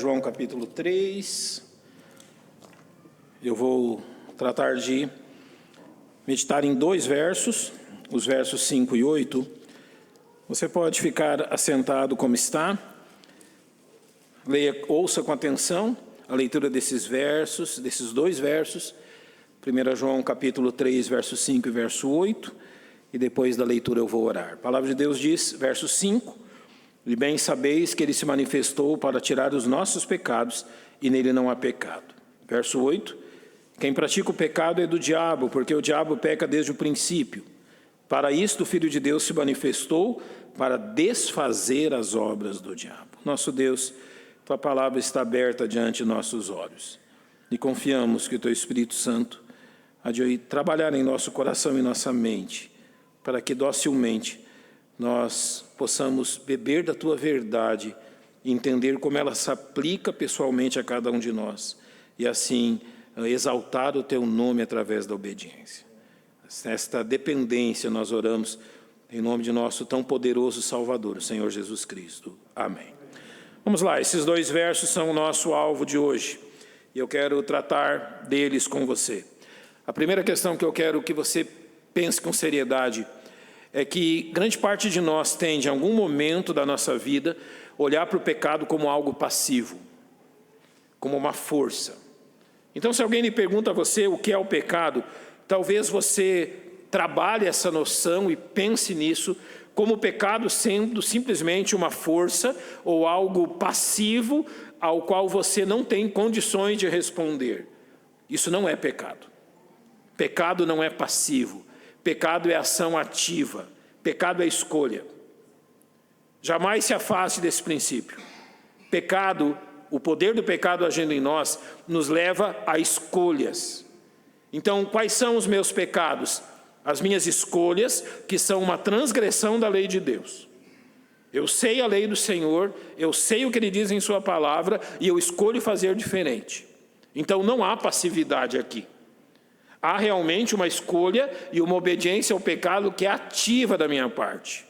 João capítulo 3. Eu vou tratar de meditar em 2 versos, os versos 5 e 8. Você pode ficar assentado como está. Ouça com atenção a leitura desses versos, desses 2 versos. 1 João capítulo 3, verso 5 e verso 8. E depois da leitura eu vou orar. A palavra de Deus diz, verso 5. E bem sabeis que ele se manifestou para tirar os nossos pecados, e nele não há pecado. Verso 8. Quem pratica o pecado é do diabo, porque o diabo peca desde o princípio. Para isto o Filho de Deus se manifestou, para desfazer as obras do diabo. Nosso Deus, tua palavra está aberta diante de nossos olhos. E confiamos que o teu Espírito Santo há de trabalhar em nosso coração e nossa mente, para que docilmente nós possamos beber da tua verdade e entender como ela se aplica pessoalmente a cada um de nós. E assim exaltar o teu nome através da obediência. Nesta dependência nós oramos em nome de nosso tão poderoso Salvador, o Senhor Jesus Cristo. Amém. Vamos lá, esses 2 versos são o nosso alvo de hoje. E eu quero tratar deles com você. A primeira questão que eu quero que você pense com seriedade é que grande parte de nós tende, em algum momento da nossa vida, olhar para o pecado como algo passivo, como uma força. Então, se alguém lhe pergunta a você o que é o pecado, talvez você trabalhe essa noção e pense nisso como o pecado sendo simplesmente uma força ou algo passivo ao qual você não tem condições de responder. Isso não é pecado. Pecado não é passivo. Pecado é ação ativa. Pecado é escolha. Jamais se afaste desse princípio. Pecado, o poder do pecado agindo em nós, nos leva a escolhas. Então, quais são os meus pecados? As minhas escolhas, que são uma transgressão da lei de Deus. Eu sei a lei do Senhor, eu sei o que Ele diz em sua palavra, e eu escolho fazer diferente. Então, não há passividade aqui. Há realmente uma escolha e uma obediência ao pecado que é ativa da minha parte.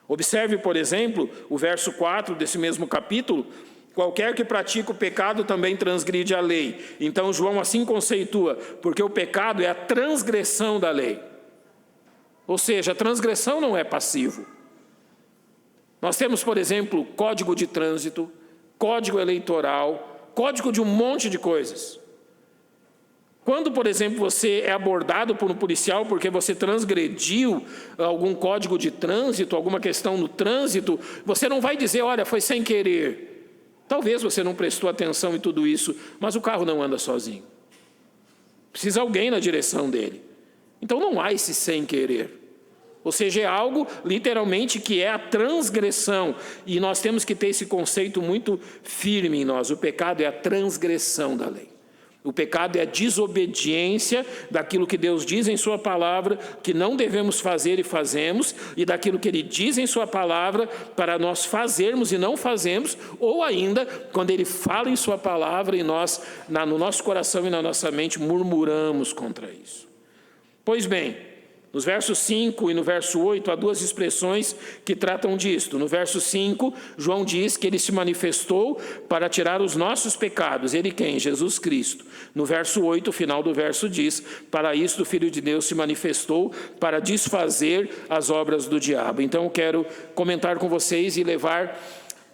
Observe, por exemplo, o verso 4 desse mesmo capítulo. Qualquer que pratica o pecado também transgride a lei. Então João assim conceitua, porque o pecado é a transgressão da lei. Ou seja, a transgressão não é passivo. Nós temos, por exemplo, código de trânsito, código eleitoral, código de um monte de coisas. Quando, por exemplo, você é abordado por um policial porque você transgrediu algum código de trânsito, alguma questão no trânsito, você não vai dizer, olha, foi sem querer. Talvez você não prestou atenção em tudo isso, mas o carro não anda sozinho. Precisa alguém na direção dele. Então não há esse sem querer. Ou seja, é algo literalmente que é a transgressão. E nós temos que ter esse conceito muito firme em nós. O pecado é a transgressão da lei. O pecado é a desobediência daquilo que Deus diz em sua palavra, que não devemos fazer e fazemos, e daquilo que Ele diz em sua palavra para nós fazermos e não fazemos, ou ainda, quando Ele fala em sua palavra e nós, no nosso coração e na nossa mente, murmuramos contra isso. Pois bem, nos versos 5 e no verso 8, há 2 expressões que tratam disto. No verso 5, João diz que ele se manifestou para tirar os nossos pecados. Ele quem? Jesus Cristo. No verso 8, o final do verso diz, para isto o Filho de Deus se manifestou para desfazer as obras do diabo. Então eu quero comentar com vocês e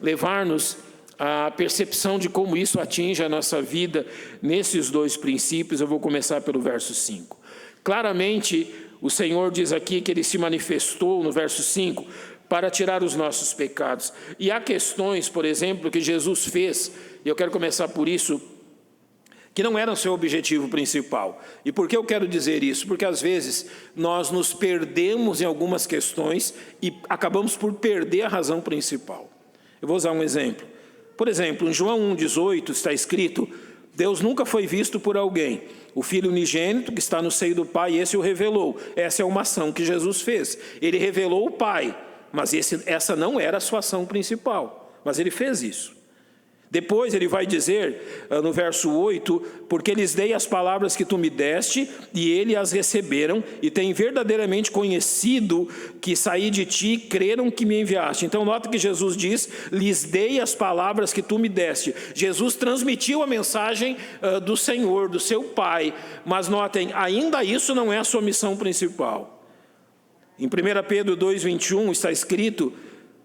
levar-nos à percepção de como isso atinge a nossa vida nesses 2 princípios. Eu vou começar pelo verso 5. Claramente, o Senhor diz aqui que Ele se manifestou, no verso 5, para tirar os nossos pecados. E há questões, por exemplo, que Jesus fez, e eu quero começar por isso, que não eram seu objetivo principal. E por que eu quero dizer isso? Porque às vezes nós nos perdemos em algumas questões e acabamos por perder a razão principal. Eu vou usar um exemplo. Por exemplo, em João 1,18 está escrito, Deus nunca foi visto por alguém. O Filho unigênito que está no seio do Pai, esse o revelou. Essa é uma ação que Jesus fez. Ele revelou o Pai, mas essa não era a sua ação principal. Mas Ele fez isso. Depois ele vai dizer, no verso 8, porque lhes dei as palavras que tu me deste, e eles as receberam, e têm verdadeiramente conhecido que saí de ti, e creram que me enviaste. Então nota que Jesus diz, lhes dei as palavras que tu me deste. Jesus transmitiu a mensagem do Senhor, do seu Pai, mas notem, ainda isso não é a sua missão principal. Em 1 Pedro 2,21 está escrito,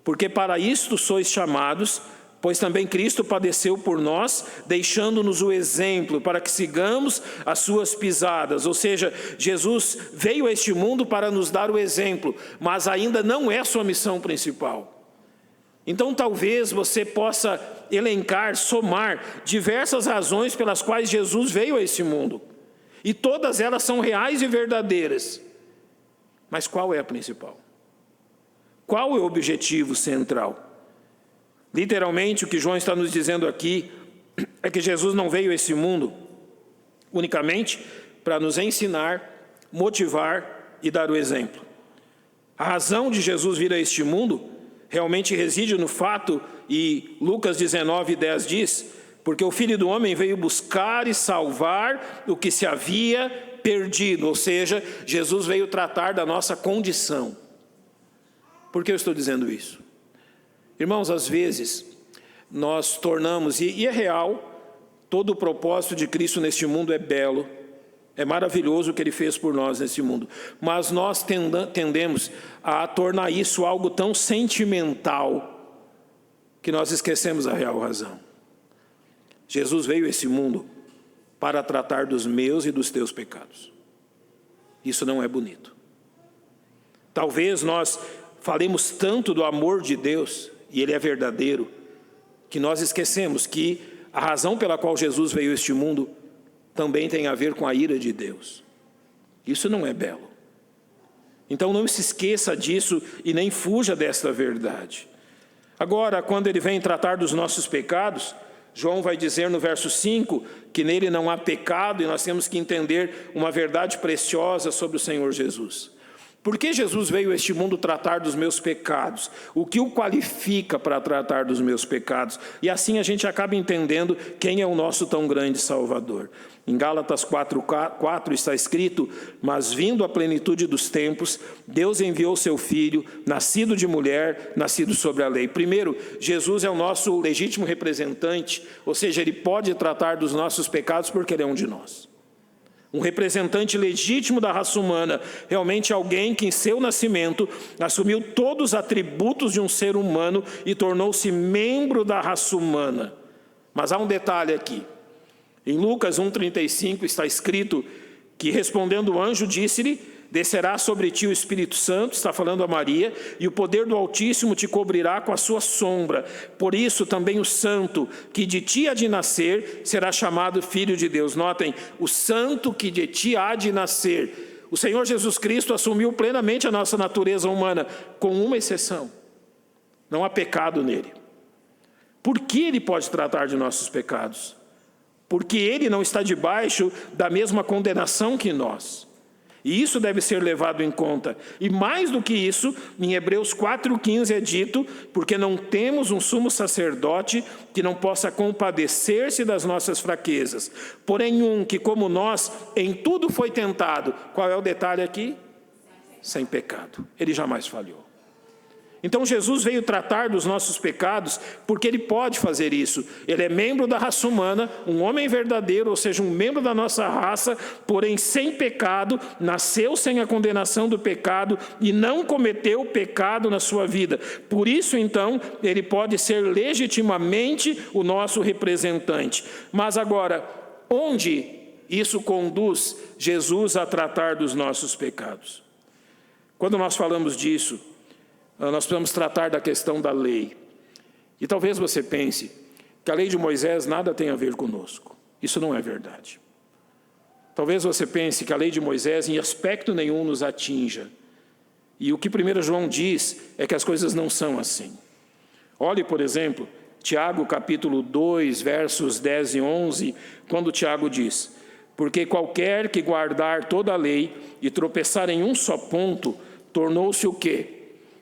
porque para isto sois chamados, pois também Cristo padeceu por nós, deixando-nos o exemplo, para que sigamos as suas pisadas. Ou seja, Jesus veio a este mundo para nos dar o exemplo, mas ainda não é sua missão principal. Então talvez você possa elencar, somar diversas razões pelas quais Jesus veio a este mundo. E todas elas são reais e verdadeiras. Mas qual é a principal? Qual é o objetivo central? Literalmente, o que João está nos dizendo aqui é que Jesus não veio a esse mundo unicamente para nos ensinar, motivar e dar o exemplo. A razão de Jesus vir a este mundo realmente reside no fato, e Lucas 19:10 diz, porque o Filho do Homem veio buscar e salvar o que se havia perdido. Ou seja, Jesus veio tratar da nossa condição. Por que eu estou dizendo isso? Irmãos, às vezes, nós tornamos, e é real, todo o propósito de Cristo neste mundo é belo, é maravilhoso o que Ele fez por nós neste mundo, mas nós tendemos a tornar isso algo tão sentimental, que nós esquecemos a real razão. Jesus veio a esse mundo para tratar dos meus e dos teus pecados. Isso não é bonito. Talvez nós falemos tanto do amor de Deus, e Ele é verdadeiro, que nós esquecemos que a razão pela qual Jesus veio a este mundo também tem a ver com a ira de Deus. Isso não é belo. Então não se esqueça disso e nem fuja desta verdade. Agora, quando Ele vem tratar dos nossos pecados, João vai dizer no verso 5 que nele não há pecado, e nós temos que entender uma verdade preciosa sobre o Senhor Jesus. Por que Jesus veio a este mundo tratar dos meus pecados? O que o qualifica para tratar dos meus pecados? E assim a gente acaba entendendo quem é o nosso tão grande Salvador. Em Gálatas 4:4 está escrito, mas vindo a plenitude dos tempos, Deus enviou seu Filho, nascido de mulher, nascido sobre a lei. Primeiro, Jesus é o nosso legítimo representante, ou seja, Ele pode tratar dos nossos pecados porque Ele é um de nós. Um representante legítimo da raça humana, realmente alguém que em seu nascimento assumiu todos os atributos de um ser humano e tornou-se membro da raça humana. Mas há um detalhe aqui. Em Lucas 1:35 está escrito que respondendo o anjo disse-lhe, descerá sobre ti o Espírito Santo, está falando a Maria, e o poder do Altíssimo te cobrirá com a sua sombra. Por isso também o santo que de ti há de nascer será chamado Filho de Deus. Notem, o santo que de ti há de nascer. O Senhor Jesus Cristo assumiu plenamente a nossa natureza humana, com uma exceção. Não há pecado nele. Por que Ele pode tratar de nossos pecados? Porque Ele não está debaixo da mesma condenação que nós. E isso deve ser levado em conta. E mais do que isso, em Hebreus 4:15 é dito, porque não temos um sumo sacerdote que não possa compadecer-se das nossas fraquezas. Porém um que, como nós, em tudo foi tentado. Qual é o detalhe aqui? Sem pecado. Ele jamais falhou. Então Jesus veio tratar dos nossos pecados porque Ele pode fazer isso. Ele é membro da raça humana, um homem verdadeiro, ou seja, um membro da nossa raça, porém sem pecado, nasceu sem a condenação do pecado e não cometeu pecado na sua vida. Por isso, então, Ele pode ser legitimamente o nosso representante. Mas agora, onde isso conduz Jesus a tratar dos nossos pecados? Quando nós falamos disso, nós precisamos tratar da questão da lei. E talvez você pense que a lei de Moisés nada tem a ver conosco. Isso não é verdade. Talvez você pense que a lei de Moisés em aspecto nenhum nos atinja. E o que 1 João diz é que as coisas não são assim. Olhe, por exemplo, Tiago capítulo 2, versos 10 e 11, quando Tiago diz, porque qualquer que guardar toda a lei e tropeçar em um só ponto, tornou-se o quê?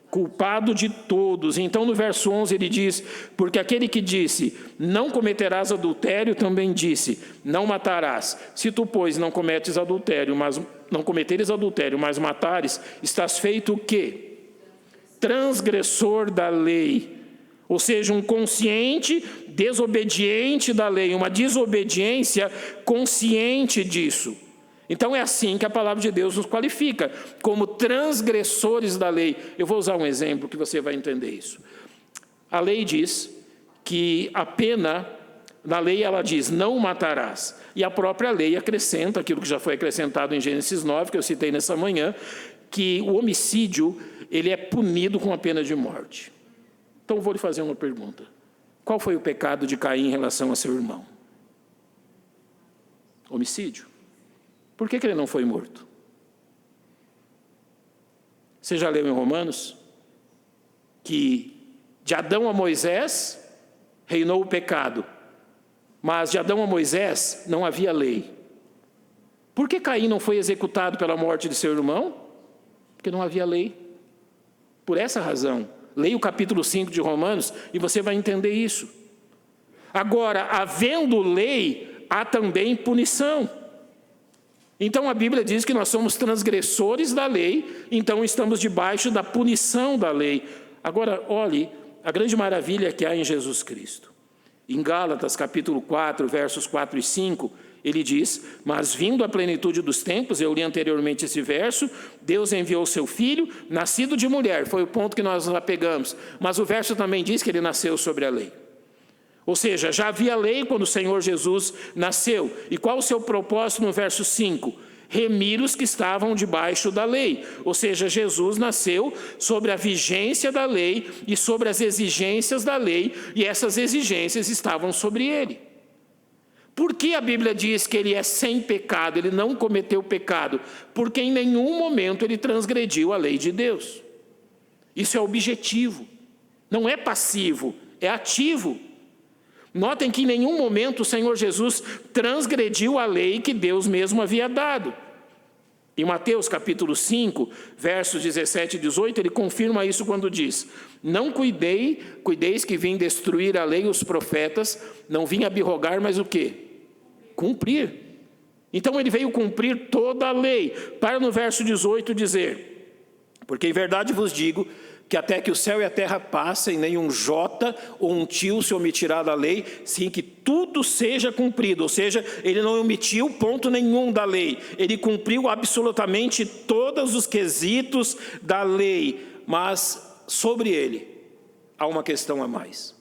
culpado de todos. Então no verso 11 ele diz: porque aquele que disse, não cometerás adultério, também disse, não matarás. Se tu, pois, não cometeres adultério, mas matares, estás feito o quê? Transgressor da lei. Ou seja, um consciente desobediente da lei, uma desobediência consciente disso. Então é assim que a palavra de Deus nos qualifica, como transgressores da lei. Eu vou usar um exemplo que você vai entender isso. A lei diz que a pena, na lei ela diz, não matarás. E a própria lei acrescenta, aquilo que já foi acrescentado em Gênesis 9, que eu citei nessa manhã, que o homicídio, ele é punido com a pena de morte. Então eu vou lhe fazer uma pergunta. Qual foi o pecado de Caim em relação a seu irmão? Homicídio. Por que ele não foi morto? Você já leu em Romanos que de Adão a Moisés reinou o pecado, mas de Adão a Moisés não havia lei. Por que Caim não foi executado pela morte de seu irmão? Porque não havia lei. Por essa razão, leia o capítulo 5 de Romanos e você vai entender isso. Agora, havendo lei, há também punição. Então a Bíblia diz que nós somos transgressores da lei, então estamos debaixo da punição da lei. Agora, olhe a grande maravilha que há em Jesus Cristo. Em Gálatas, capítulo 4, versos 4 e 5, ele diz, mas vindo a plenitude dos tempos, eu li anteriormente esse verso, Deus enviou seu filho, nascido de mulher, foi o ponto que nós lá pegamos, mas o verso também diz que ele nasceu sobre a lei. Ou seja, já havia lei quando o Senhor Jesus nasceu. E qual o seu propósito no verso 5? Remir os que estavam debaixo da lei. Ou seja, Jesus nasceu sobre a vigência da lei e sobre as exigências da lei, e essas exigências estavam sobre ele. Por que a Bíblia diz que ele é sem pecado, ele não cometeu pecado? Porque em nenhum momento ele transgrediu a lei de Deus. Isso é objetivo, não é passivo, é ativo. Notem que em nenhum momento o Senhor Jesus transgrediu a lei que Deus mesmo havia dado. Em Mateus capítulo 5, versos 17 e 18, ele confirma isso quando diz, não cuideis que vim destruir a lei e os profetas, não vim abrogar, mas o quê? Cumprir. Então ele veio cumprir toda a lei, para no verso 18 dizer, porque em verdade vos digo, que até que o céu e a terra passem, nem um jota ou um tio se omitirá da lei, sim que tudo seja cumprido. Ou seja, ele não omitiu ponto nenhum da lei. Ele cumpriu absolutamente todos os quesitos da lei. Mas sobre ele há uma questão a mais.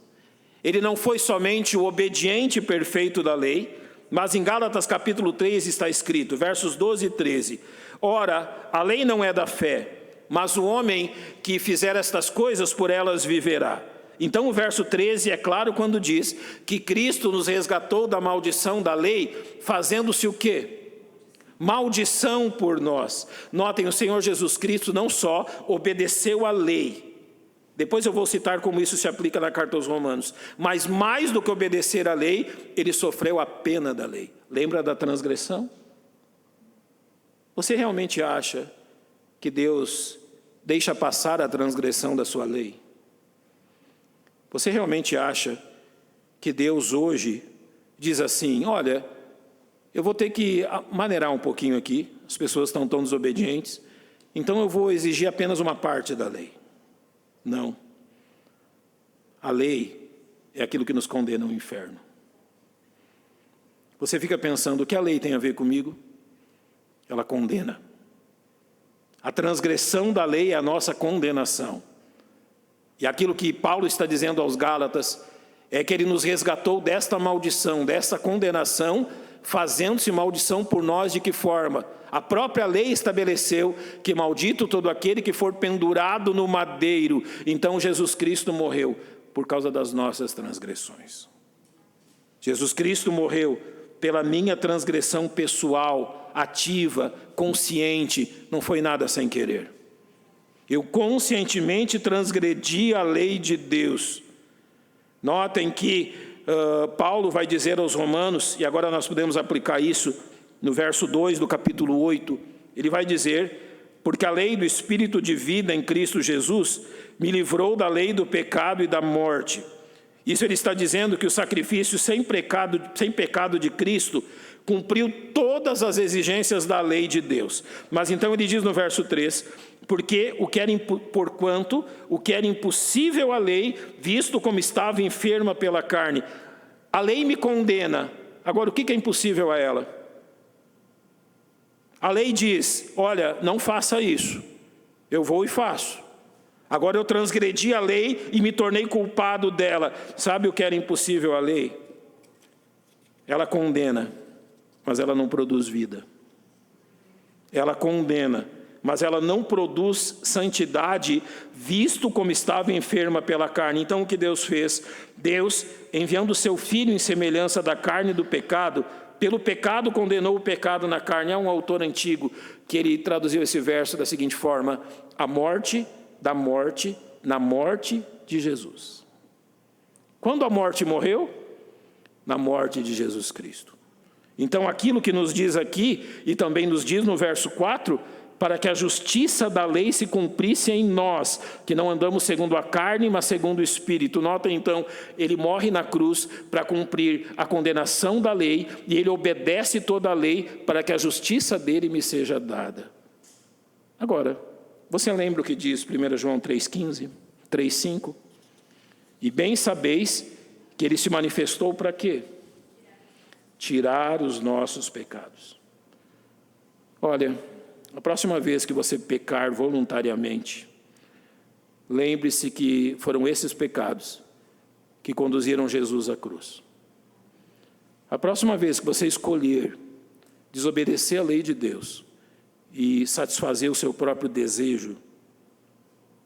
Ele não foi somente o obediente perfeito da lei, mas em Gálatas capítulo 3 está escrito, versos 12 e 13. Ora, a lei não é da fé, mas o homem que fizer estas coisas, por elas viverá. Então o verso 13 é claro quando diz que Cristo nos resgatou da maldição da lei, fazendo-se o quê? Maldição por nós. Notem, o Senhor Jesus Cristo não só obedeceu à lei, depois eu vou citar como isso se aplica na carta aos Romanos, mas mais do que obedecer à lei, ele sofreu a pena da lei. Lembra da transgressão? Você realmente acha que Deus deixa passar a transgressão da sua lei? Você realmente acha que Deus hoje diz assim, olha, eu vou ter que maneirar um pouquinho aqui, as pessoas estão tão desobedientes, então eu vou exigir apenas uma parte da lei? Não. A lei é aquilo que nos condena ao inferno. Você fica pensando, o que a lei tem a ver comigo? Ela condena. A transgressão da lei é a nossa condenação. E aquilo que Paulo está dizendo aos Gálatas é que ele nos resgatou desta maldição, desta condenação, fazendo-se maldição por nós de que forma? A própria lei estabeleceu que maldito todo aquele que for pendurado no madeiro. Então Jesus Cristo morreu por causa das nossas transgressões. Jesus Cristo morreu pela minha transgressão pessoal, ativa, consciente, não foi nada sem querer. Eu conscientemente transgredi a lei de Deus. Notem que Paulo vai dizer aos Romanos, e agora nós podemos aplicar isso no verso 2 do capítulo 8, ele vai dizer, porque a lei do Espírito de vida em Cristo Jesus me livrou da lei do pecado e da morte. Isso ele está dizendo que o sacrifício sem pecado de Cristo cumpriu todas as exigências da lei de Deus. Mas então ele diz no verso 3, porquanto o que era impossível à lei, visto como estava enferma pela carne. A lei me condena. Agora, o que é impossível a ela? A lei diz, olha, não faça isso. Eu vou e faço. Agora eu transgredi a lei e me tornei culpado dela. Sabe o que era impossível à lei? Ela condena, mas ela não produz vida. Ela condena, mas ela não produz santidade, visto como estava enferma pela carne. Então o que Deus fez? Deus, enviando o seu Filho em semelhança da carne do pecado, pelo pecado condenou o pecado na carne. Há um autor antigo que ele traduziu esse verso da seguinte forma: a morte da morte na morte de Jesus. Quando a morte morreu? Na morte de Jesus Cristo. Então aquilo que nos diz aqui, e também nos diz no verso 4, para que a justiça da lei se cumprisse em nós, que não andamos segundo a carne, mas segundo o Espírito. Nota então, ele morre na cruz para cumprir a condenação da lei, e ele obedece toda a lei para que a justiça dele me seja dada. Agora, você lembra o que diz 1 João 3,15, 3,5? E bem sabeis que ele se manifestou para quê? Tirar os nossos pecados. Olha, a próxima vez que você pecar voluntariamente, lembre-se que foram esses pecados que conduziram Jesus à cruz. A próxima vez que você escolher desobedecer a lei de Deus e satisfazer o seu próprio desejo,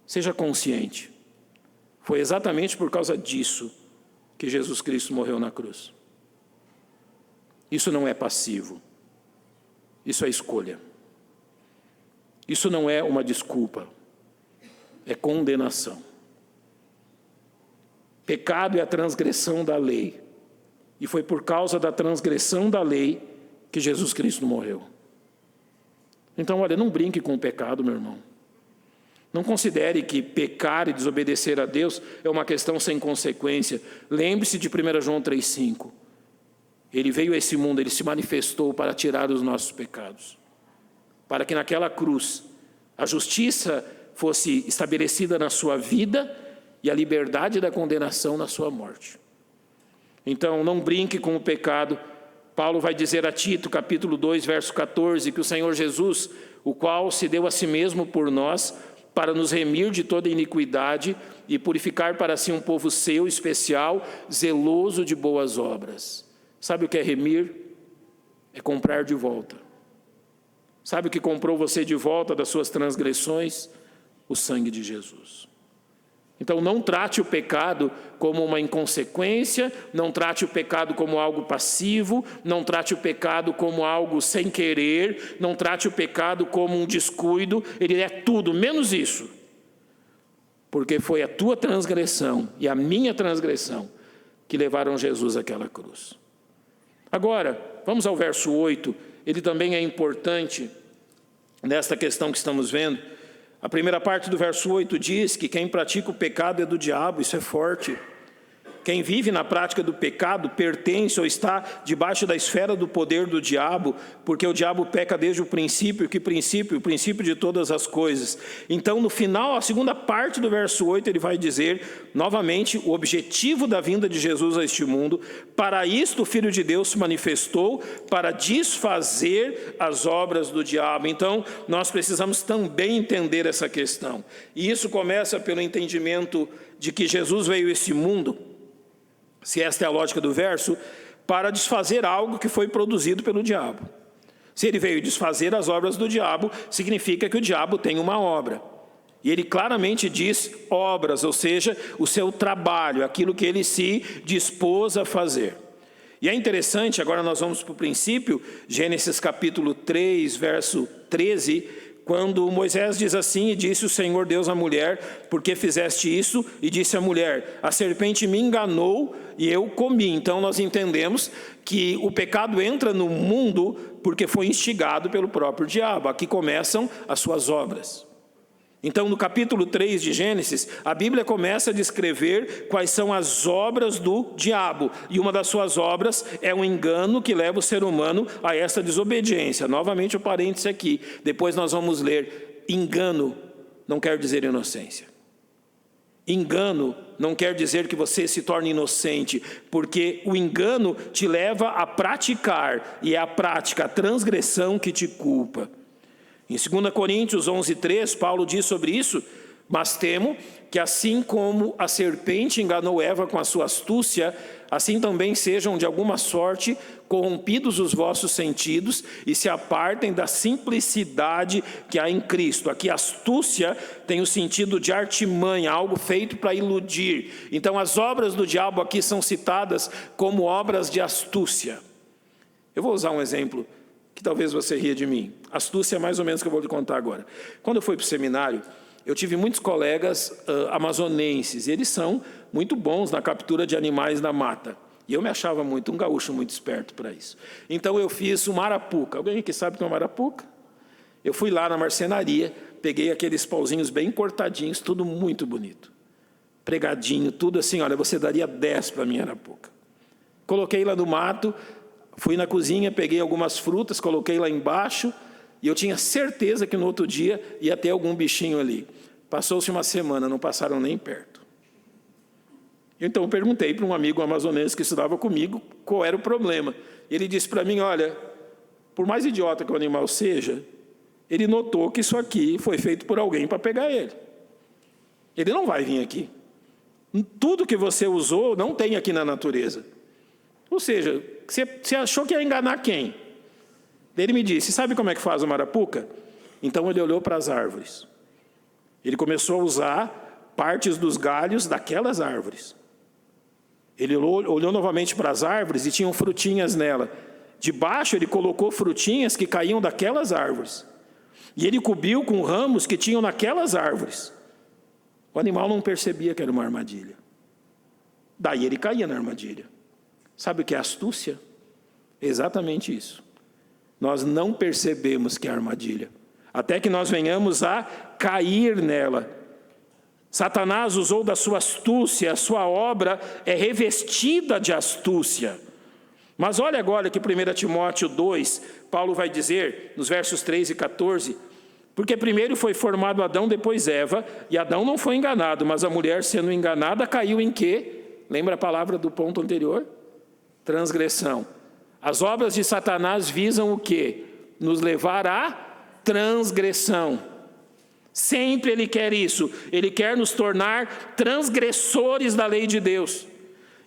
seja consciente. Foi exatamente por causa disso que Jesus Cristo morreu na cruz. Isso não é passivo. Isso é escolha. Isso não é uma desculpa. É condenação. Pecado é a transgressão da lei. E foi por causa da transgressão da lei que Jesus Cristo morreu. Então, olha, não brinque com o pecado, meu irmão. Não considere que pecar e desobedecer a Deus é uma questão sem consequência. Lembre-se de 1 João 3,5. Ele veio a esse mundo, ele se manifestou para tirar os nossos pecados. Para que naquela cruz a justiça fosse estabelecida na sua vida e a liberdade da condenação na sua morte. Então, não brinque com o pecado. Paulo vai dizer a Tito, capítulo 2, verso 14, que o Senhor Jesus, o qual se deu a si mesmo por nós, para nos remir de toda iniquidade e purificar para si um povo seu, especial, zeloso de boas obras. Sabe o que é remir? É comprar de volta. Sabe o que comprou você de volta das suas transgressões? O sangue de Jesus. Então não trate o pecado como uma inconsequência, não trate o pecado como algo passivo, não trate o pecado como algo sem querer, não trate o pecado como um descuido. Ele é tudo, menos isso. Porque foi a tua transgressão e a minha transgressão que levaram Jesus àquela cruz. Agora, vamos ao verso 8. Ele também é importante nesta questão que estamos vendo. A primeira parte do verso 8 diz que quem pratica o pecado é do diabo. Isso é forte. Quem vive na prática do pecado pertence ou está debaixo da esfera do poder do diabo, porque o diabo peca desde o princípio. Que princípio? O princípio de todas as coisas. Então, no final, a segunda parte do verso 8, ele vai dizer, novamente, o objetivo da vinda de Jesus a este mundo. Para isto o Filho de Deus se manifestou, para desfazer as obras do diabo. Então, nós precisamos também entender essa questão. E isso começa pelo entendimento de que Jesus veio a esse mundo, se esta é a lógica do verso, para desfazer algo que foi produzido pelo diabo. Se ele veio desfazer as obras do diabo, significa que o diabo tem uma obra. E ele claramente diz obras, ou seja, o seu trabalho, aquilo que ele se dispôs a fazer. E é interessante, agora nós vamos para o princípio, Gênesis capítulo 3, verso 13, quando Moisés diz assim: e disse o Senhor Deus à mulher, por que fizeste isso? E disse a mulher: a serpente me enganou e eu comi. Então nós entendemos que o pecado entra no mundo porque foi instigado pelo próprio diabo. Aqui começam as suas obras. Então, no capítulo 3 de Gênesis, a Bíblia começa a descrever quais são as obras do diabo. E uma das suas obras é um engano que leva o ser humano a essa desobediência. Novamente o parêntese aqui. Depois nós vamos ler: engano não quer dizer inocência. Engano não quer dizer que você se torne inocente, porque o engano te leva a praticar, e é a prática, a transgressão que te culpa. Em 2 Coríntios 11:3, Paulo diz sobre isso: mas temo que assim como a serpente enganou Eva com a sua astúcia, assim também sejam de alguma sorte corrompidos os vossos sentidos e se apartem da simplicidade que há em Cristo. Aqui astúcia tem o sentido de artimanha, algo feito para iludir. Então as obras do diabo aqui são citadas como obras de astúcia. Eu vou usar um exemplo que talvez você ria de mim. Astúcia é mais ou menos o que eu vou lhe contar agora. Quando eu fui para o seminário, eu tive muitos colegas amazonenses, e eles são muito bons na captura de animais na mata. E eu me achava um gaúcho muito esperto para isso. Então eu fiz uma arapuca. Alguém aqui sabe o que é uma arapuca? Eu fui lá na marcenaria, peguei aqueles pauzinhos bem cortadinhos, tudo muito bonito. Pregadinho, tudo assim, olha, você daria 10 para a minha arapuca. Coloquei lá no mato. Fui na cozinha, peguei algumas frutas, coloquei lá embaixo, e eu tinha certeza que no outro dia ia ter algum bichinho ali. Passou-se uma semana, não passaram nem perto. Então eu perguntei para um amigo amazonense que estudava comigo qual era o problema. Ele disse para mim: olha, por mais idiota que o animal seja, ele notou que isso aqui foi feito por alguém para pegar ele. Ele não vai vir aqui. Tudo que você usou não tem aqui na natureza. Ou seja, você achou que ia enganar quem? Ele me disse: sabe como é que faz uma arapuca? Então ele olhou para as árvores. Ele começou a usar partes dos galhos daquelas árvores. Ele olhou novamente para as árvores e tinham frutinhas nela. Debaixo ele colocou frutinhas que caíam daquelas árvores. E ele cobriu com ramos que tinham naquelas árvores. O animal não percebia que era uma armadilha. Daí ele caía na armadilha. Sabe o que é astúcia? Exatamente isso. Nós não percebemos que é armadilha, até que nós venhamos a cair nela. Satanás usou da sua astúcia, a sua obra é revestida de astúcia. Mas olha agora que 1 Timóteo 2, Paulo vai dizer, nos versos 13 e 14, porque primeiro foi formado Adão, depois Eva, e Adão não foi enganado, mas a mulher, sendo enganada, caiu em quê? Lembra a palavra do ponto anterior? Transgressão. As obras de Satanás visam o quê? Nos levar à transgressão. Sempre ele quer isso. Ele quer nos tornar transgressores da lei de Deus.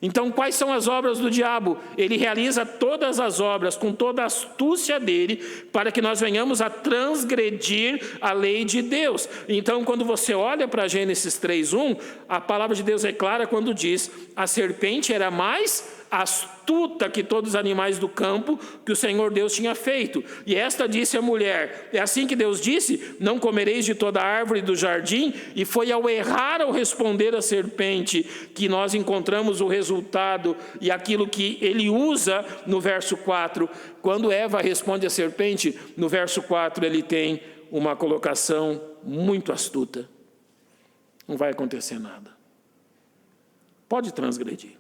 Então, quais são as obras do diabo? Ele realiza todas as obras com toda a astúcia dele para que nós venhamos a transgredir a lei de Deus. Então, quando você olha para Gênesis 3:1, a palavra de Deus é clara quando diz: a serpente era mais astuta que todos os animais do campo que o Senhor Deus tinha feito. E esta disse à mulher: é assim que Deus disse, não comereis de toda árvore do jardim? E foi ao errar ao responder a serpente que nós encontramos o resultado e aquilo que ele usa no verso 4. Quando Eva responde à serpente, no verso 4 ele tem uma colocação muito astuta: não vai acontecer nada. Pode transgredir.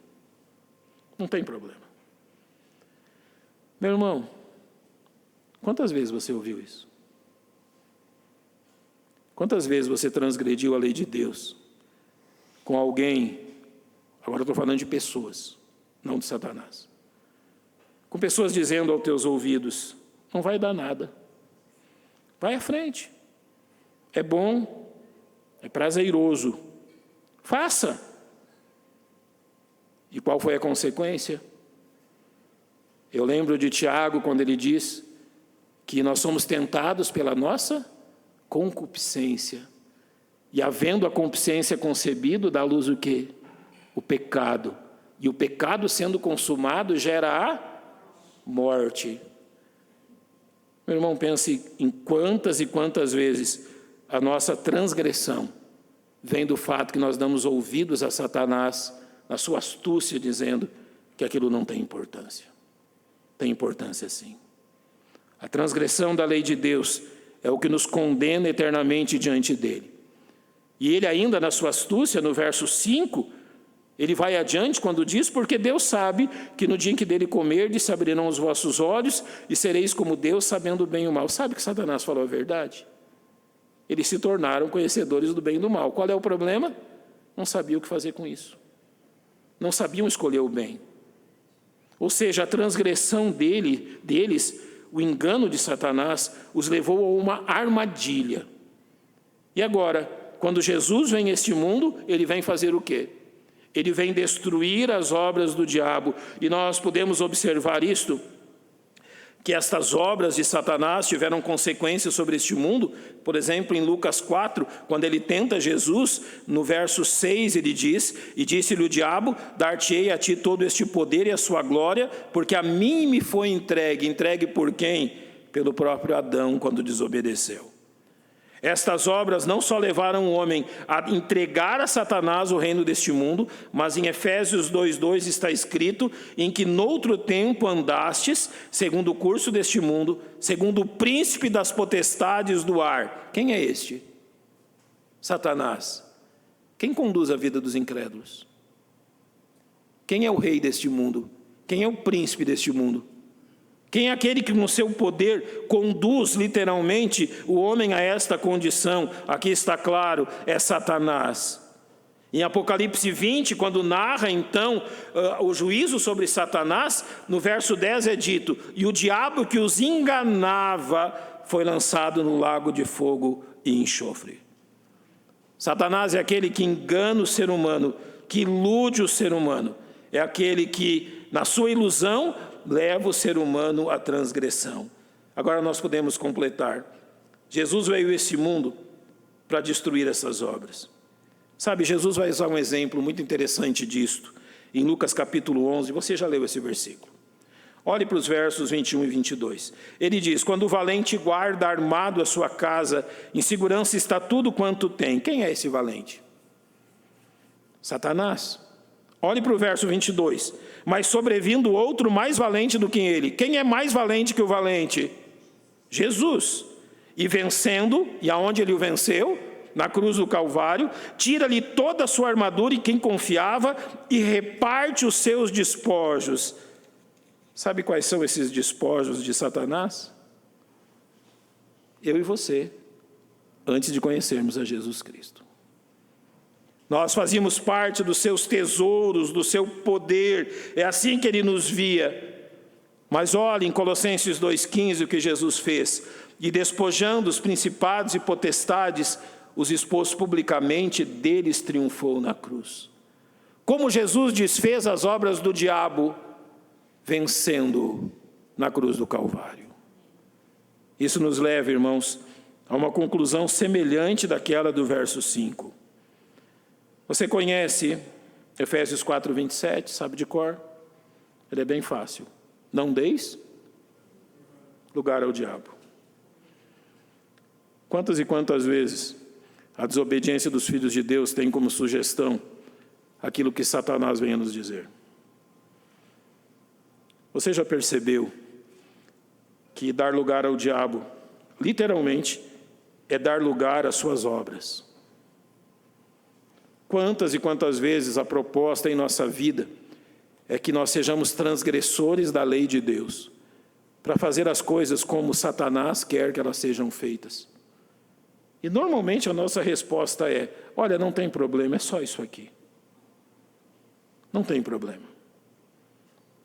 Não tem problema. Meu irmão, quantas vezes você ouviu isso? Quantas vezes você transgrediu a lei de Deus com alguém? Agora eu estou falando de pessoas, não de Satanás. Com pessoas dizendo aos teus ouvidos: não vai dar nada. Vai à frente. É bom, é prazeroso. Faça. E qual foi a consequência? Eu lembro de Tiago quando ele diz que nós somos tentados pela nossa concupiscência. E havendo a concupiscência concebido, dá à luz o quê? O pecado. E o pecado sendo consumado gera a morte. Meu irmão, pense em quantas e quantas vezes a nossa transgressão vem do fato que nós damos ouvidos a Satanás, na sua astúcia, dizendo que aquilo não tem importância. Tem importância sim. A transgressão da lei de Deus é o que nos condena eternamente diante dele. E ele ainda, na sua astúcia, no verso 5, ele vai adiante quando diz, porque Deus sabe que no dia em que dele comerdes, se abrirão os vossos olhos e sereis como Deus, sabendo o bem e o mal. Sabe que Satanás falou a verdade? Eles se tornaram conhecedores do bem e do mal. Qual é o problema? Não sabiam o que fazer com isso. Não sabiam escolher o bem. Ou seja, a transgressão deles, o engano de Satanás, os levou a uma armadilha. E agora, quando Jesus vem a este mundo, ele vem fazer o quê? Ele vem destruir as obras do diabo. E nós podemos observar isto, que estas obras de Satanás tiveram consequências sobre este mundo. Por exemplo, em Lucas 4, quando ele tenta Jesus, no verso 6 ele diz, e disse-lhe o diabo, dar-te-ei a ti todo este poder e a sua glória, porque a mim me foi entregue por quem? Pelo próprio Adão, quando desobedeceu. Estas obras não só levaram o homem a entregar a Satanás o reino deste mundo, mas em Efésios 2:2 está escrito, em que noutro tempo andastes, segundo o curso deste mundo, segundo o príncipe das potestades do ar. Quem é este? Satanás. Quem conduz a vida dos incrédulos? Quem é o rei deste mundo? Quem é o príncipe deste mundo? Quem é aquele que no seu poder conduz literalmente o homem a esta condição? Aqui está claro, é Satanás. Em Apocalipse 20, quando narra então o juízo sobre Satanás, no verso 10 é dito, e o diabo que os enganava foi lançado no lago de fogo e enxofre. Satanás é aquele que engana o ser humano, que ilude o ser humano. É aquele que, na sua ilusão, leva o ser humano à transgressão. Agora nós podemos completar. Jesus veio a esse mundo para destruir essas obras. Sabe, Jesus vai usar um exemplo muito interessante disto. Em Lucas capítulo 11, você já leu esse versículo. Olhe para os versos 21 e 22. Ele diz, quando o valente guarda armado a sua casa, em segurança está tudo quanto tem. Quem é esse valente? Satanás. Olhe para o verso 22. Mas sobrevindo outro mais valente do que ele. Quem é mais valente que o valente? Jesus. E vencendo, e aonde ele o venceu? Na cruz do Calvário, tira-lhe toda a sua armadura em quem confiava e reparte os seus despojos. Sabe quais são esses despojos de Satanás? Eu e você, antes de conhecermos a Jesus Cristo. Nós fazíamos parte dos seus tesouros, do seu poder, é assim que ele nos via. Mas olhe em Colossenses 2,15 o que Jesus fez, e despojando os principados e potestades, os expôs publicamente, deles triunfou na cruz. Como Jesus desfez as obras do diabo, vencendo na cruz do Calvário. Isso nos leva, irmãos, a uma conclusão semelhante daquela do verso 5. Você conhece Efésios 4:27, sabe de cor? Ele é bem fácil. Não deis lugar ao diabo. Quantas e quantas vezes a desobediência dos filhos de Deus tem como sugestão aquilo que Satanás vem a nos dizer? Você já percebeu que dar lugar ao diabo, literalmente, é dar lugar às suas obras? Quantas e quantas vezes a proposta em nossa vida é que nós sejamos transgressores da lei de Deus, para fazer as coisas como Satanás quer que elas sejam feitas. E normalmente a nossa resposta é, olha, não tem problema, é só isso aqui. Não tem problema.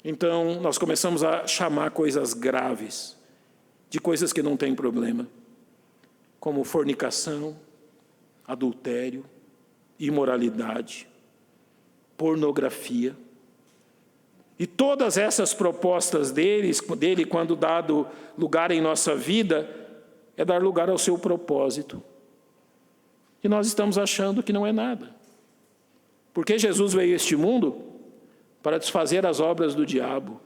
Então nós começamos a chamar coisas graves, de coisas que não tem problema, como fornicação, adultério, imoralidade, pornografia. E todas essas propostas dele, quando dado lugar em nossa vida, é dar lugar ao seu propósito. E nós estamos achando que não é nada. Porque Jesus veio a este mundo para desfazer as obras do diabo.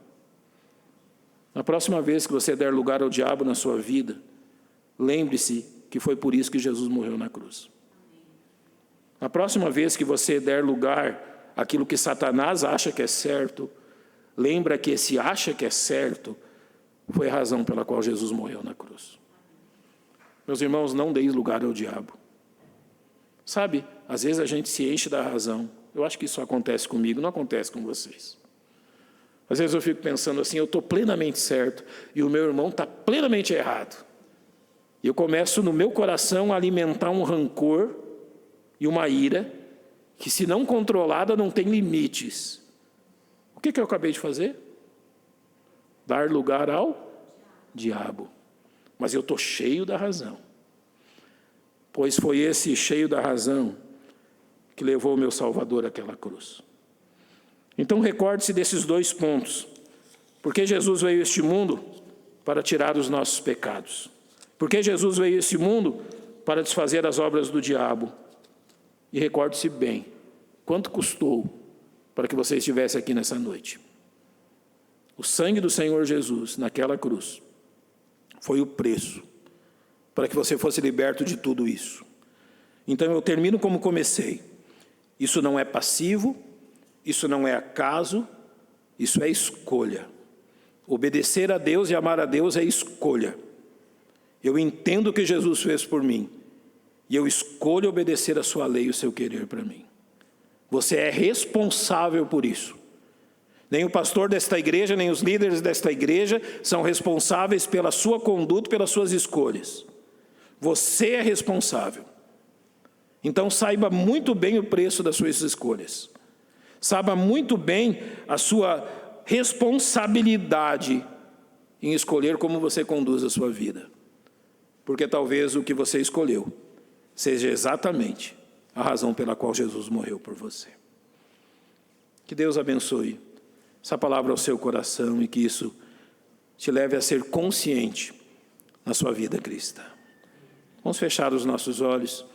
Na próxima vez que você der lugar ao diabo na sua vida, lembre-se que foi por isso que Jesus morreu na cruz. Na próxima vez que você der lugar àquilo que Satanás acha que é certo, lembra que esse acha que é certo foi a razão pela qual Jesus morreu na cruz. Meus irmãos, não deis lugar ao diabo. Sabe, às vezes a gente se enche da razão. Eu acho que isso acontece comigo, não acontece com vocês. Às vezes eu fico pensando assim, eu estou plenamente certo e o meu irmão está plenamente errado. E eu começo no meu coração a alimentar um rancor e uma ira que, se não controlada, não tem limites. O que eu acabei de fazer? Dar lugar ao diabo. Mas eu estou cheio da razão. Pois foi esse cheio da razão que levou o meu Salvador àquela cruz. Então recorde-se desses 2 pontos. Porque Jesus veio a este mundo para tirar os nossos pecados. Porque Jesus veio a este mundo para desfazer as obras do diabo. E recorde-se bem, quanto custou para que você estivesse aqui nessa noite. O sangue do Senhor Jesus naquela cruz foi o preço para que você fosse liberto de tudo isso. Então eu termino como comecei. Isso não é passivo, isso não é acaso, isso é escolha. Obedecer a Deus e amar a Deus é escolha. Eu entendo o que Jesus fez por mim e eu escolho obedecer a sua lei e o seu querer para mim. Você é responsável por isso. Nem o pastor desta igreja, nem os líderes desta igreja são responsáveis pela sua conduta, pelas suas escolhas. Você é responsável. Então saiba muito bem o preço das suas escolhas. Saiba muito bem a sua responsabilidade em escolher como você conduz a sua vida. Porque talvez o que você escolheu seja exatamente a razão pela qual Jesus morreu por você. Que Deus abençoe essa palavra ao seu coração e que isso te leve a ser consciente na sua vida cristã. Vamos fechar os nossos olhos.